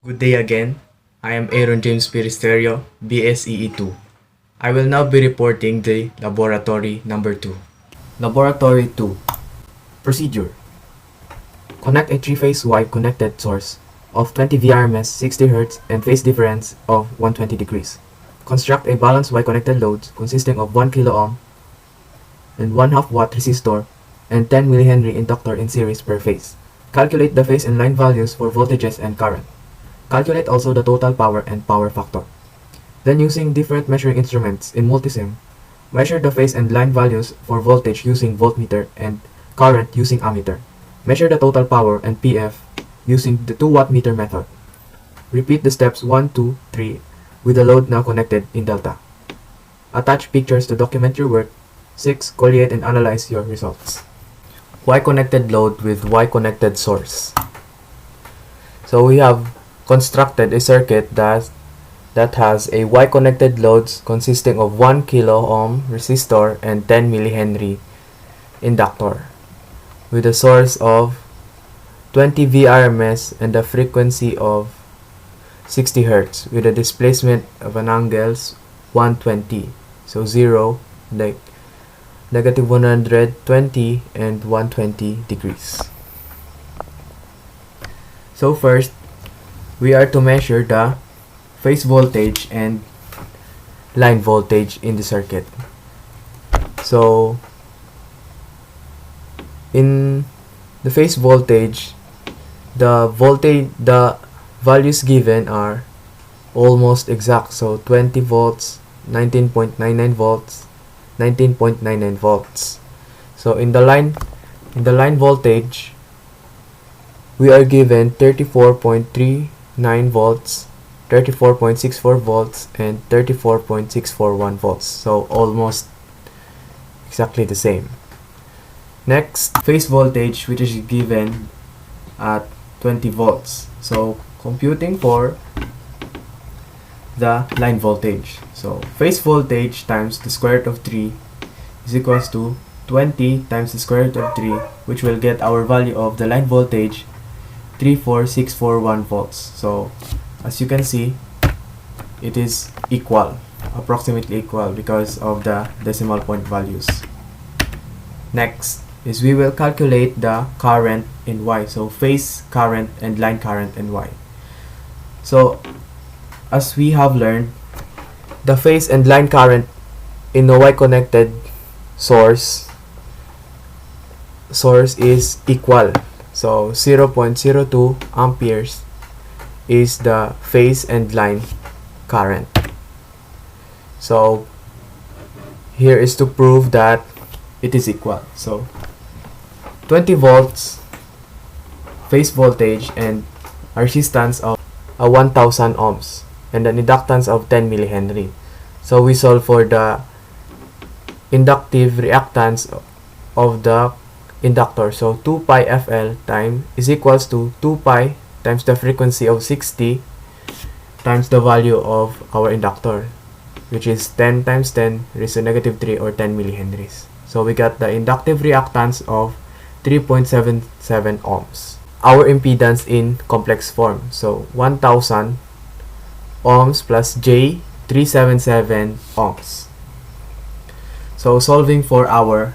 Good day again. I am Aeron Resterio, BSEE-2. I will now be reporting the laboratory number 2. Laboratory 2. Procedure. Connect a three-phase Y connected source of 20 VRMS 60 Hz and phase difference of 120 degrees. Construct a balanced Y connected load consisting of 1 kilo ohm and 1/2 watt resistor and 10 mH inductor in series per phase. Calculate the phase and line values for voltages and current. Calculate also the total power and power factor. Then, using different measuring instruments in multisim, measure the phase and line values for voltage using voltmeter and current using ammeter. Measure the total power and PF using the 2 watt meter method. Repeat the steps 1, 2, 3 with the load now connected in delta. Attach pictures to document your work. 6. Collate and analyze your results. Y connected load with Y connected source. So we have constructed a circuit that has a Y connected loads consisting of 1 kilo ohm resistor and 10 mH inductor with a source of 20 VRMS and a frequency of 60 Hz with a displacement of an angles 120, so 0, like negative 120 and 120 degrees. So first, we are to measure the phase voltage and line voltage in the circuit. So in the phase voltage, the values given are almost exact. So 20 volts, 19.99 volts, 19.99 volts. So in the line voltage, we are given 34.39 volts, 34.64 volts, and 34.641 volts. So almost exactly the same. Next, phase voltage, which is given at 20 volts. So computing for the line voltage. So phase voltage times the square root of 3 is equals to 20 times the square root of 3, which will get our value of the line voltage 34641 volts. So as you can see, it is approximately equal because of the decimal point values. Next is we will calculate the current in Y, so phase current and line current in Y. So as we have learned, the phase and line current in the Y connected source is equal. So 0.02 amperes is the phase and line current. So here is to prove that it is equal. So 20 volts phase voltage and a resistance of 1000 ohms and an inductance of 10 mH. So we solve for the inductive reactance of the inductor. So 2 pi FL time is equals to 2 pi times the frequency of 60 times the value of our inductor, which is 10 times 10 raised to negative 3 or 10 mH. So we got the inductive reactance of 3.77 ohms. Our impedance in complex form. So 1000 ohms plus J 377 ohms. So solving for our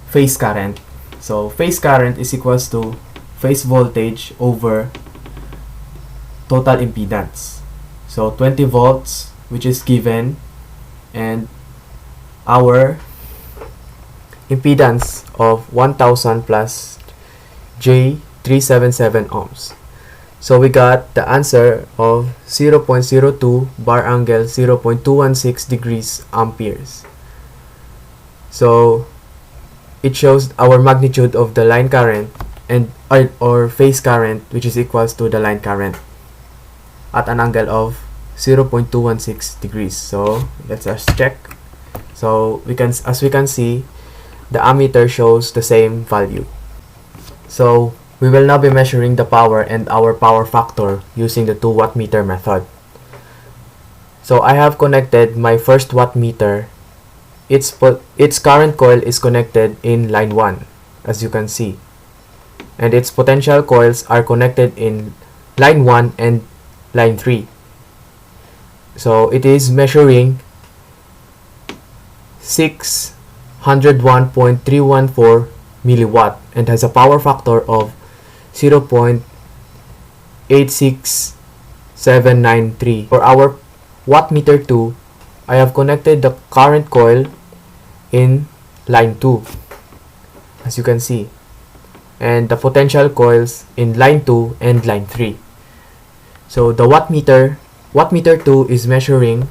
phase current. So phase current is equals to phase voltage over total impedance. So 20 volts, which is given, and our impedance of 1000 plus J 377 ohms. So we got the answer of 0.02 bar angle 0.216 degrees amperes. So it shows our magnitude of the line current and or phase current, which is equals to the line current at an angle of 0.216 degrees. So let's just check. So as we can see, the ammeter shows the same value. So we will now be measuring the power and our power factor using the 2 watt meter method. So I have connected my first watt meter. Its current coil is connected in line 1, as you can see, and its potential coils are connected in line 1 and line 3. So it is measuring 601.314 milliwatt and has a power factor of 0.86793. For our wattmeter 2, I have connected the current coil in line 2, as you can see, and the potential coils in line 2 and line 3. So the wattmeter 2 is measuring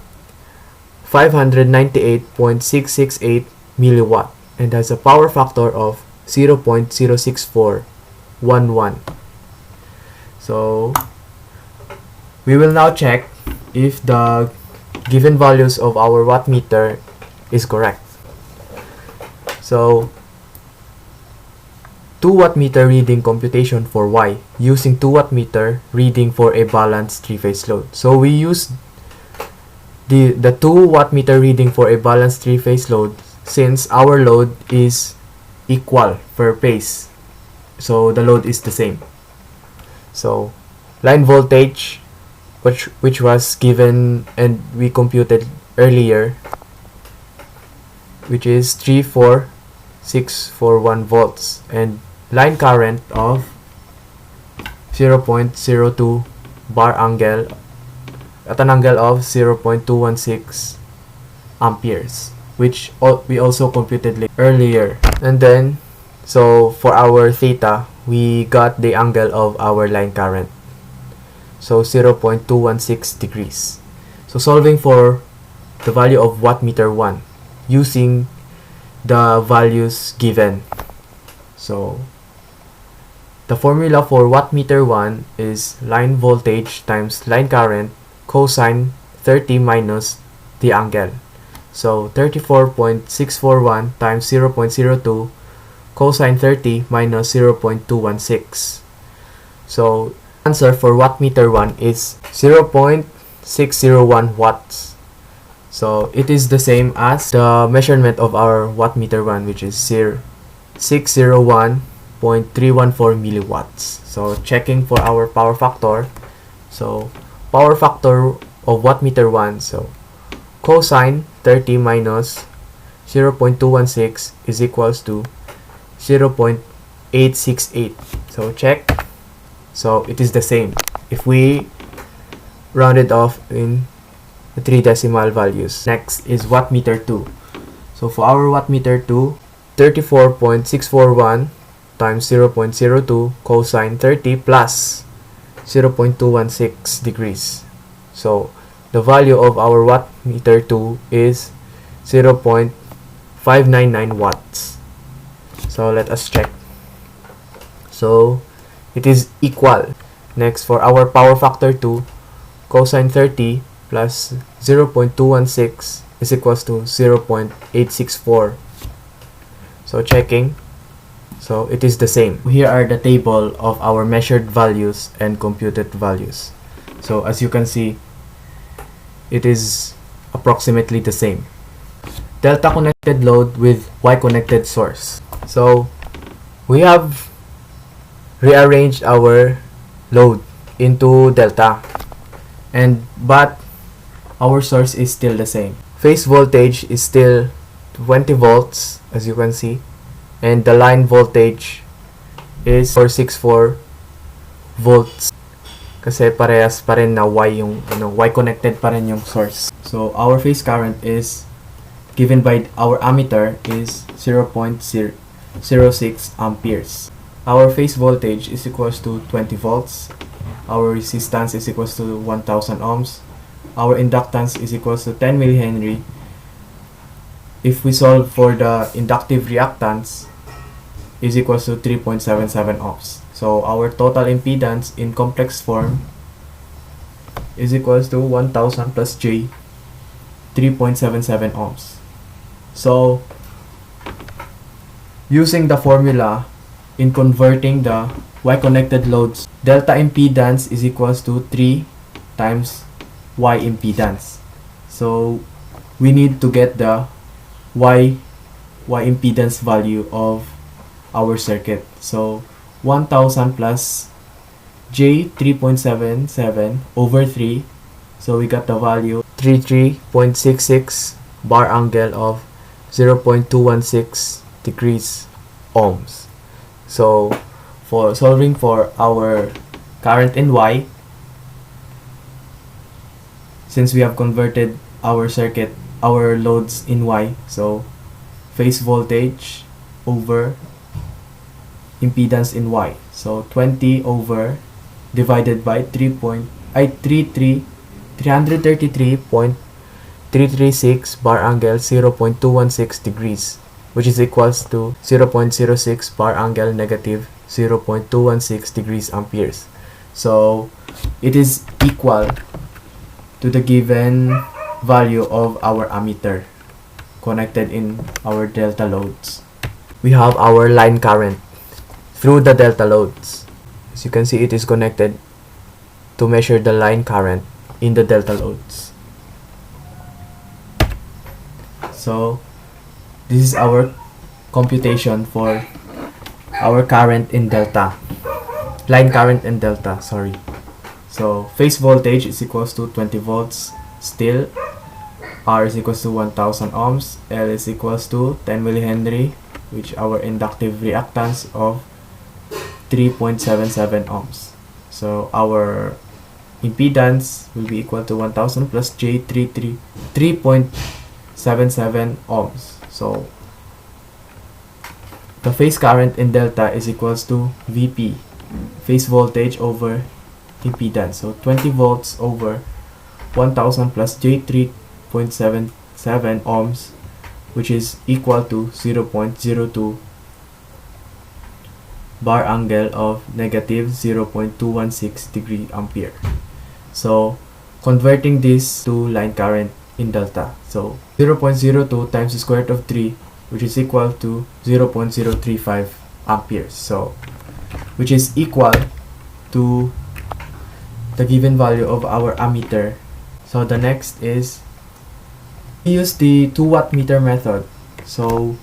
598.668 milliwatt and has a power factor of 0.06411. So we will now check if the given values of our wattmeter is correct. So 2 wattmeter reading computation for Y using 2 wattmeter reading for a balanced 3-phase load. So we use the 2 wattmeter reading for a balanced 3-phase load since our load is equal per phase. So the load is the same. So line voltage, which was given and we computed earlier, which is 34641 volts, and line current of 0.02 bar angle at an angle of 0.216 amperes, which we also computed earlier. And then, so for our theta, we got the angle of our line current, so 0.216 degrees. So solving for the value of wattmeter 1 using the values given. So the formula for wattmeter 1 is line voltage times line current cosine 30 minus the angle. So 34.641 times 0.02 cosine 30 minus 0.216. So answer for wattmeter 1 is 0.601 watts. So it is the same as the measurement of our wattmeter 1, which is 601.314 milliwatts. So checking for our power factor. So power factor of wattmeter 1, so cosine 30 minus 0.216 is equals to 0.868. So check. So it is the same if we round it off in the 3 decimal values. Next is wattmeter 2. So for our wattmeter 2, 34.641 times 0.02 cosine 30 plus 0.216 degrees. So the value of our wattmeter 2 is 0.599 watts. So let us check. So it is equal. Next, for our power factor 2, cosine 30 plus 0.216 is equals to 0.864. So checking. So it is the same. Here are the table of our measured values and computed values. So as you can see, it is approximately the same. Delta connected load with Y connected source. So we have rearranged our load into delta, but our source is still the same. Phase voltage is still 20 volts, as you can see, and the line voltage is 464 volts kasi parehas pa rin na Y yung Y connected pa rin yung source. So our phase current is given by our ammeter is 0.006 amperes. Our phase voltage is equals to 20 volts. Our resistance is equals to 1000 ohms. Our inductance is equals to 10 millihenry. If we solve for the inductive reactance, is equals to 3.77 ohms. So our total impedance in complex form is equals to 1000 plus J, 3.77 ohms. So using the formula in converting the Y connected loads, delta impedance is equals to 3 times Y impedance. So we need to get the Y impedance value of our circuit. So 1000 plus J 3.77 over 3. So we got the value 33.66 bar angle of 0.216 degrees ohms. So for solving for our current in Y, since we have converted our circuit, our loads in Y, so phase voltage over impedance in Y. So 20 over divided by 333.336 bar angle 0.216 degrees, which is equals to 0.06 bar angle negative 0.216 degrees amperes. So it is equal to the given value of our ammeter connected in our delta loads. We have our line current through the delta loads. As you can see, it is connected to measure the line current in the delta loads. So this is our computation for our current in delta, line current in delta, sorry. So phase voltage is equals to 20 volts still, R is equals to 1000 ohms, L is equals to 10 millihenry, which our inductive reactance of 3.77 ohms. So our impedance will be equal to 1000 plus J 3.77 ohms. So the phase current in delta is equals to VP, phase voltage over impedance. So 20 volts over 1000 plus J 3.77 ohms, which is equal to 0.02 bar angle of negative 0.216 degree ampere. So converting this to line current in delta, so 0.02 times the square root of 3, which is equal to 0.035 amperes, so which is equal to the given value of our ammeter. So the next is we use the 2 wattmeter method. So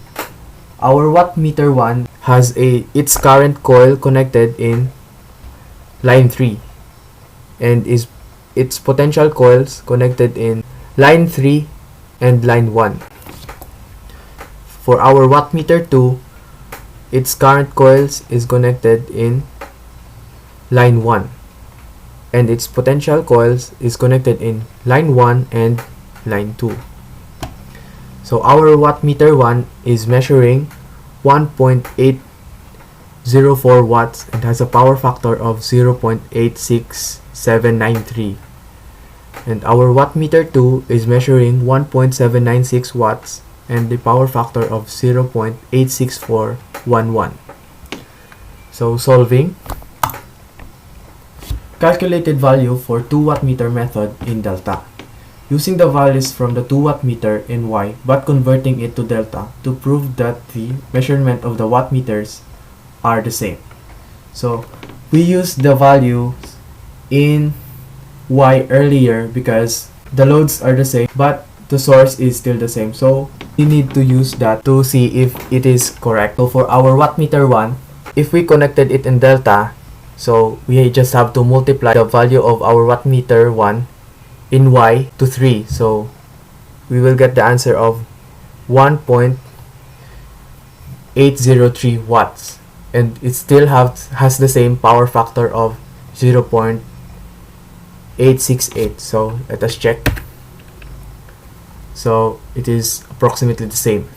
our wattmeter 1 has its current coil connected in line 3 and its potential coils connected in line 3 and line 1. For our wattmeter 2, its current coils is connected in line 1 and its potential coils is connected in line 1 and line 2. So our wattmeter 1 is measuring 1.804 watts and has a power factor of 0.86793. And our wattmeter 2 is measuring 1.796 watts and the power factor of 0.86411. So solving, calculated value for 2 wattmeter method in delta. Using the values from the 2 wattmeter in Y but converting it to delta to prove that the measurement of the wattmeters are the same. So we use the values in Y earlier because the loads are the same but the source is still the same. So we need to use that to see if it is correct. So for our wattmeter 1, if we connected it in delta, so we just have to multiply the value of our wattmeter 1 in Y to 3. So we will get the answer of 1.803 watts and it still has the same power factor of 0.868. So let us check. So it is approximately the same.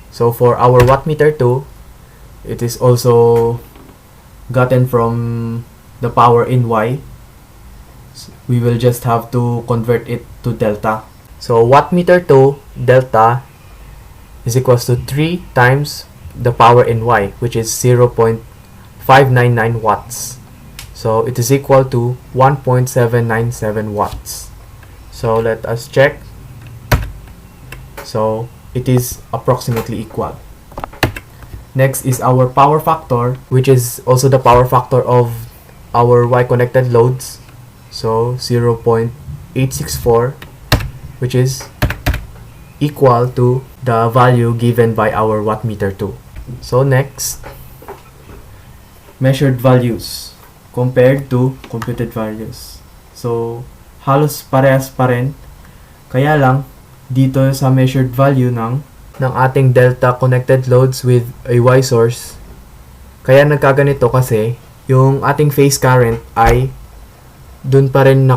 So for our wattmeter 2, it is also gotten from the power in Y. We will just have to convert it to delta. So wattmeter 2 delta is equals to 3 times the power in Y, which is 0.599 watts. So it is equal to 1.797 watts. So let us check. So it is approximately equal. Next is our power factor, which is also the power factor of our Y connected loads. So 0.864, which is equal to the value given by our wattmeter 2. So next, measured values compared to computed values. So, halos parehas pa rin. Kaya lang, dito sa measured value ng ating delta connected loads with a Y source, kaya nagkaganito kasi yung ating phase current ay dun pa rin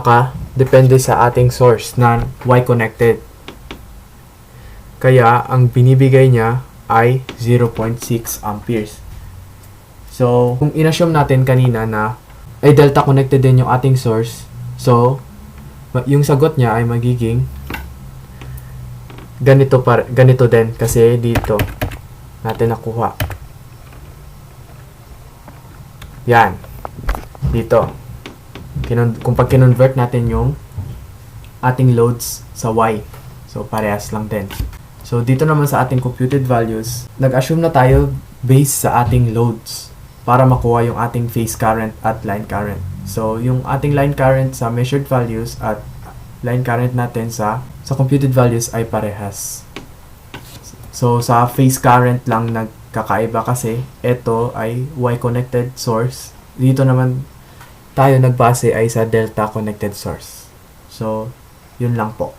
depende sa ating source na Y connected. Kaya ang binibigay niya ay 0.6 amperes. So, kung inassume natin kanina na ay delta connected din yung ating source, so yung sagot niya ay magiging ganito din kasi dito natin nakuha. Yan. Dito. Kung pag kinonvert natin yung ating loads sa Y. So, parehas lang din. So, dito naman sa ating computed values, nag-assume na tayo based sa ating loads para makuha yung ating phase current at line current. So, yung ating line current sa measured values at line current natin sa computed values ay parehas. So, sa phase current lang nagkakaiba kasi ito ay Y-connected source. Dito naman tayo nagbase ay sa delta connected source. So, yun lang po.